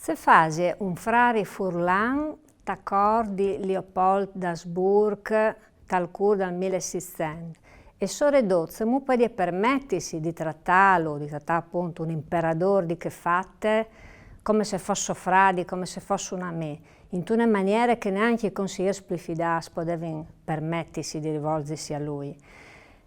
Se fase un frari Furlan t'accord di Leopold d'Habsburg tal cur dal 1600 e soredotto mu può permettersi di trattare appunto un imperatore di che fatte come se fosse fradi, come se fosse una me, in una maniera che neanche i consiglieri splifidas potevano permettersi di rivolgersi a lui.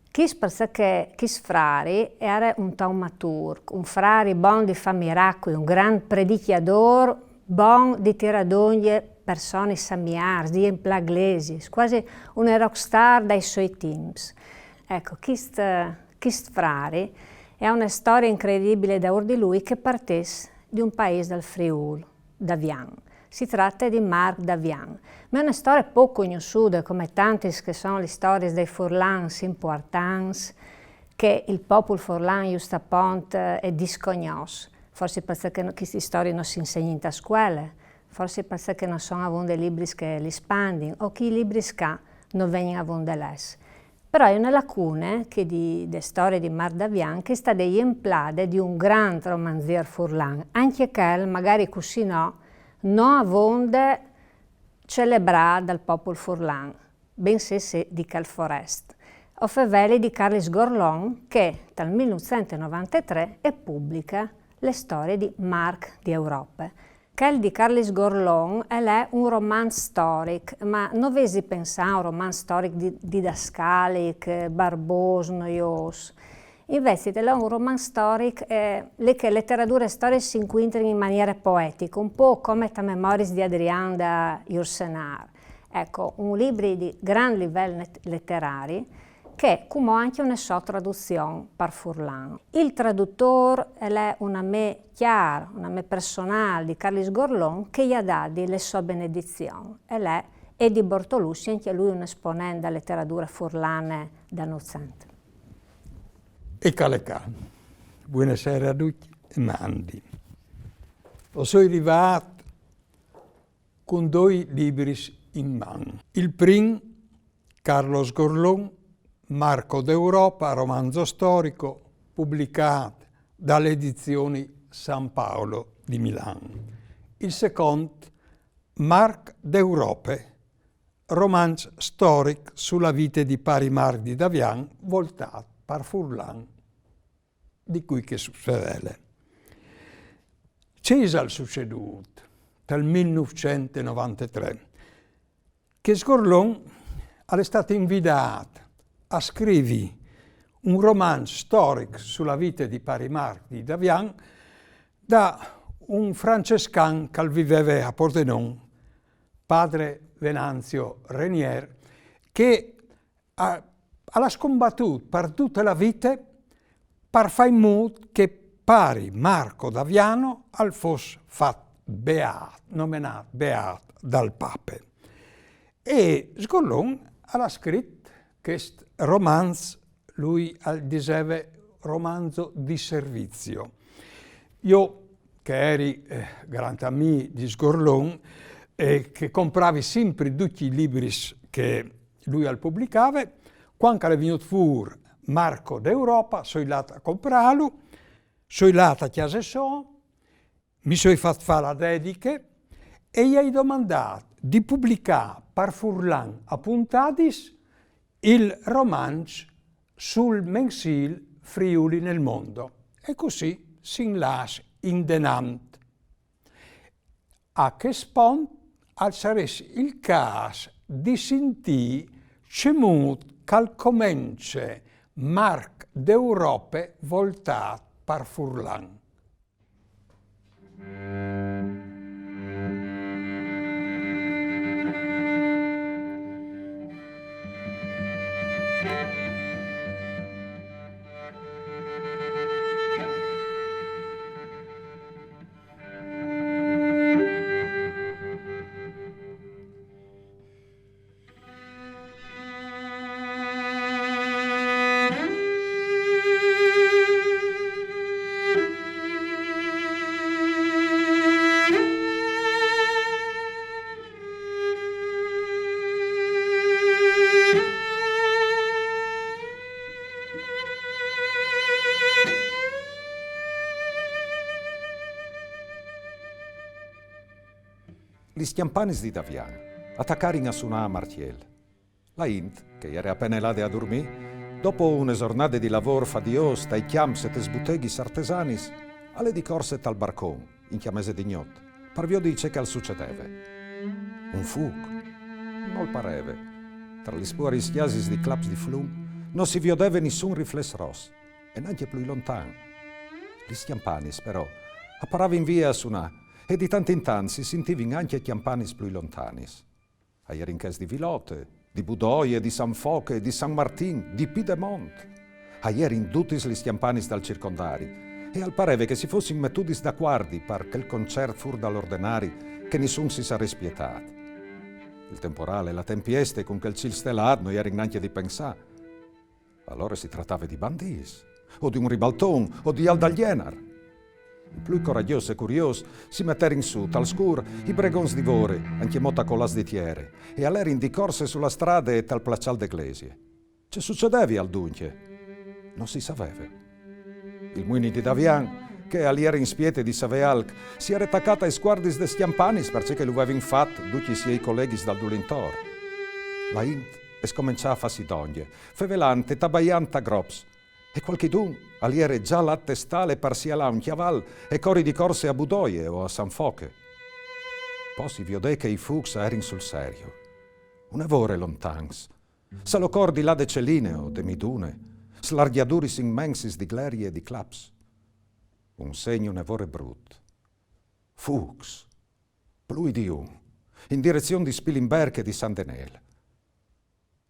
Perché frari era un taumaturg, un frari bon di fa miracoli, un gran predichiador, bon di tirare ogni persone samiars, di emplaglesi, quasi un rockstar dai suoi teams. Ecco, questo frari è una storia incredibile da di lui che partesse di un paese del Friuli, d'Avian. Si tratta di Marc d'Avian, ma è una storia poco conosciuta, come tante che sono le storie dei Furlans importanti, che il popolo Furlan giustappunto è discognoso. Forse perché queste storie non si insegnano a scuola, forse perché non sono avendo dei libri che li spandino, o che i libri che non vengono avendo lessi. Però è una lacuna che di storie di Marc d'Avian che sta degli emplade di un grande romanziere Furlan, anche che magari così non avonde celebrare dal popolo Furlan, bensì se di Calforest. O feveli di Carles Gorlon che dal 1993 pubblica le storie di Marc di Europa. Quel di Carles Gorlon è un romanzo storico, ma non vesi pensare a un romanzo storico didascalico, barboso, noioso. Invece è un romanzo storico che le letterature storiche si incontrano in maniera poetica, un po' come le memorie di Adrian da Yourcenar. Ecco, un libro di gran livello letterario che come anche una sua traduzione per Furlan. Il traduttore è una me chiara, una me personale di Carles Gorlon che gli ha dato le sue benedizioni. E lei è di Bortolussi, anche lui un esponente della letteratura furlane da Novecento. E Calecà, buonasera a tutti e mandi. Sono arrivato con due libri in mano. Il primo, Carlos Gorlon, Marco d'Europa, romanzo storico, pubblicato dalle edizioni San Paolo di Milano. Il secondo, Marc d'Europe, romanzo storico sulla vita di pari Marc di d'Avian, voltato per Furlan, di cui che succede. C'è il succeduto dal 1993 che Gorlon è stato invitato a scrivere un romanzo storico sulla vita di pari Marc di d'Avian da un francescan che viveva a Pordenone, padre Venanzio Renier, che ha scombattuto per tutta la vita per fare in modo che pari Marco d'Aviano al fosse fatto beato, nominato beato dal Papa. E Gorlon ha scritto questo romanzo, lui diceva romanzo di servizio. Io, che eri grande amico di Gorlon, e che compravi sempre tutti i libri che lui pubblicava, quando è venuto fuori Marco d'Europa, sono andato a comprarlo, sono andato a casa sua, mi sono fatto fare la dedica e gli hai domandato di pubblicare per Furlan a Puntatis il romanzo sul mensile Friuli nel mondo. E così si inlascia in denant. A che spunto sarebbe il caso di sentire cemut cal comence Marc d'Europe voltato per Furlan. gli stiampanis di Davian attaccarono a suonare a martiel. La int, che era appena là a dormire, dopo una giornata di lavoro fadios dai chiams e sbuteghi artesanis, alle di corse tal barcon, in chiamese di gnot, parvio dice che al succedeva. Un fuoco, non pareve. Tra gli spuori schiasis di claps di flum non si vedeva nessun riflesso rosso, e neanche più lontano. Gli stiampanis, però, apparavano in via a suonare, e di tanto in tanto si sentivano anche chiampanis più lontanis. A ierinches di Vilote, di Budoie, di San Foche, di San Martin, di Piedmont. A ieri in tutti gli stiampanis dal circondari, e al pareve che si fossero mettudis d'accordi per che il concerto fur dall'ordinari che nessun si sarebbe spietato. Il temporale, la tempieste con che il ciel stellato non era neanche di pensare. Allora si trattava di bandis, o di un ribalton, o di aldalienar. I più coraggiosi e curiosi si mettero in su, tal scur, i bregons di vore, anche motta con las di tiere, e all'erin di corse sulla strada e tal placial d'eglesie. Che succedeva al dunque? Non si sapeva. Il muini di Davian, che all'era in spiete di Savealc, si era attaccata ai sguardis de stiampanis perché lo avevano fatto tutti i suoi colleghi dal Dulintor. La int scominciava a farsi donge, fevelante, tabaianta grops, e qualchedun all'era già l'attestale parsia là un chiaval e cori di corse a Budoie o a San Foche. Poi si vide che i fuchs erano sul serio. Un evore lontans, se lo cordi là de celine o de midune, slarghiaduris immensis di glerie e di claps. Un segno nevore brut. Fuchs, plui di un, in direzione di Spilimberg e di San Denel.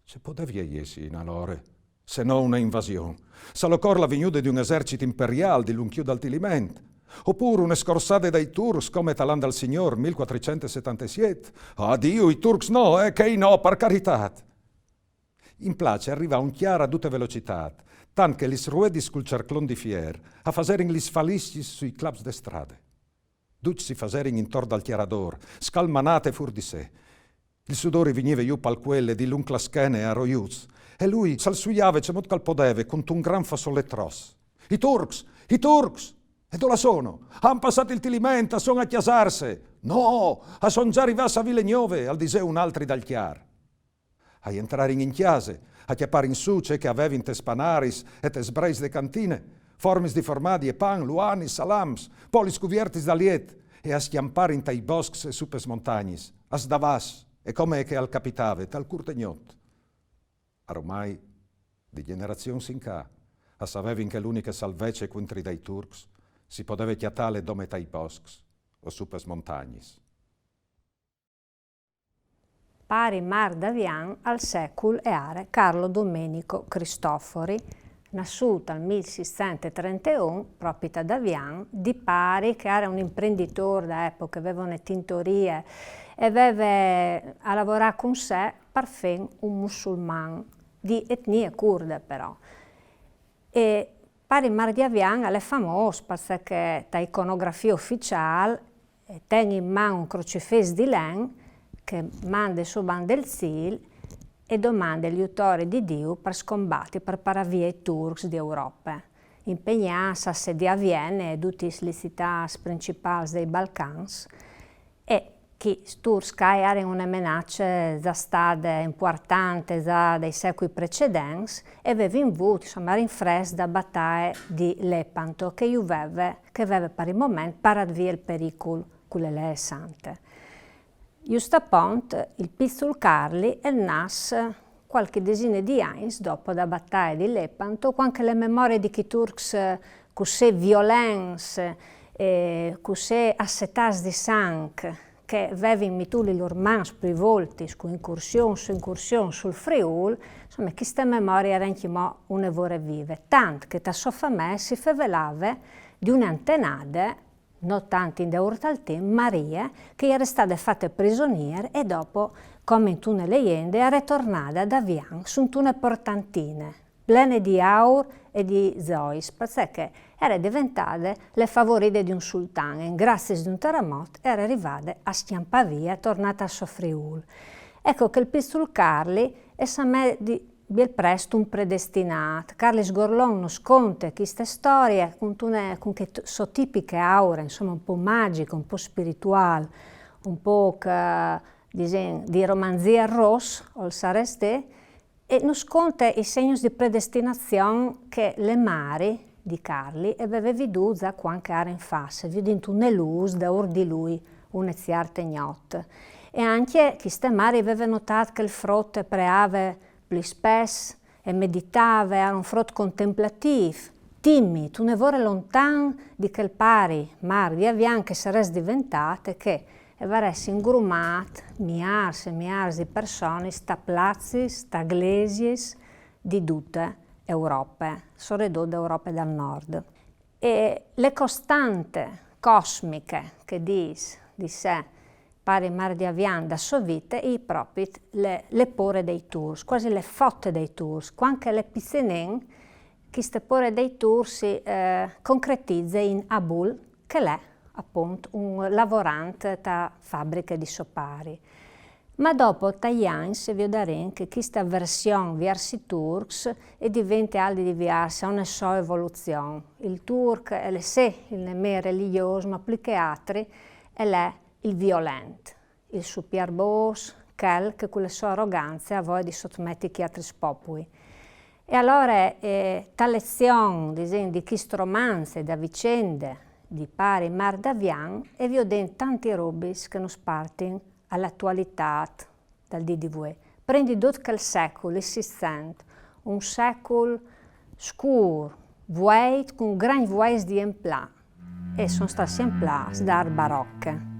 Se poteva iesi in allora, se no una invasione, se lo cor la vignude di un esercito imperiale di lunchiù d'altiliment, oppure una scorsate dai Turks come talando al signor 1477. Addio, i Turks no, che no, per carità. In place arriva un chiaro a tutte velocità, tant che lis ruedis col cerclon di fier a faserin lis faliscis sui claps de strade. Duc si faserin intorno al chiarador, scalmanate fur di sé. Il sudore veniva giù pal quelle di lung la schene a roiuz, e lui s'alsuiava cemot cal podeve contro un gran fasoletros. I Turks! I Turks! E dove sono? Han passato il tilimenta, son a chiasarse. No, a son già arrivati a Vilegnove, al disè un altri dal chiar. A entrare in chiase, a chiappare in suce che avevi in te spanaris e te sbreis de cantine, formis di formadi e pan, luanis, salams, polis cuviertis d'aliet, e a schiampare in tai boscs e supes montagnis, a sdavas, e come che al capitave, tal curtegnot. Ormai, di generazione sin ca, a savevin che l'unica salvece contri dai Turks si poteva chiatale dome tai boscs o supes montagnis. Pari Mar Davian al secul e are Carlo Domenico Cristofori, nasciuto nel 1631, proprio da Davian, di pari che era un imprenditore da epoca, aveva una tintorie e aveva a lavorare con sé per fin un musulmano di etnia curda però. E pari Mar Davian è famoso perché da iconografia ufficiale tiene in mano un crocifisso di legno che manda su ban del Sil e domanda gli autori di Dio per scombattere per paravia i Turks di Europa. Impegnarsi a sedi a Vienna e tutte le città principali dei Balcans e che i Turks erano una minaccia già stata importante già dai secoli precedenti e avevano avuto, insomma, era in fresca da battaglia di Lepanto che aveva per il momento parato via il pericolo con le lei sante. Giusto appunto, il Pizzul Carli è nato qualche decina di anni dopo la battaglia di Lepanto, quando le memorie di chi Turks con sé violenze, con sé assetas di sangue, che avevano mituto i loro mans per i volti, con incursione su incursione sul Friul, insomma, queste memorie erano un evore vive. Tanto che da sua famiglia si favelava di un'antenade, non tanto in Deurtaltin, Maria, che era stata fatta prigioniera e dopo, come in tutte le leggende, è ritornata ad Avian su una portantine, piene di aur e di zois, perché era diventata le favorite di un sultano e grazie ad un terremoto era arrivata a Stiampavia, tornata a Sofriul. Ecco che il Pizzul Carli è ben presto un predestinato. Carli Sgorlon nos conta queste storie con che sono tipiche aure, insomma un po' magiche, un po' spirituali, un po' di romanzia rossa, o sareste, e non sconta i segni di predestinazione che le mari di Carli aveva veduto quando era in fase, vedendo un'elus da or di lui, un eziarte gnot. E anche queste mari aveva notato che il frotto preava più spesso e meditava, era un frotto contemplativo, timido, un evore lontano di quel pari mar di avian che sarebbe diventato che avresse ingrumato migliaia e migliaia di persone, sta plazzi, sta glesies di tutta Europa, soprattutto d'Europa del Nord. E le costanti cosmiche che dice di sé pari mar di avian da sovite e proprio le pore dei tours, quasi le fotte dei tours, quando le pizzenen, queste pore dei tours si concretizza in Abul, che è appunto un lavorante da fabbriche di sopari. Ma dopo Taglian si vede che questa versione verso i turcs è diventa aldi diversa, ha una sua evoluzione. Il turc è il meno religioso, ma più che altri è il violento, il superbos, che con la sua arroganza vuole di sottomettere gli altri popoli. E allora tale lezione di questo romanzo da vicende di pari mar d'Avian e vi ho detto tanti rubis che non spartino all'attualità dal DDV. Prendi tutto il secolo, il 600, un secolo scuro, vuoto, con gran vuoto di emplà, e sono stati emplà dal barocco.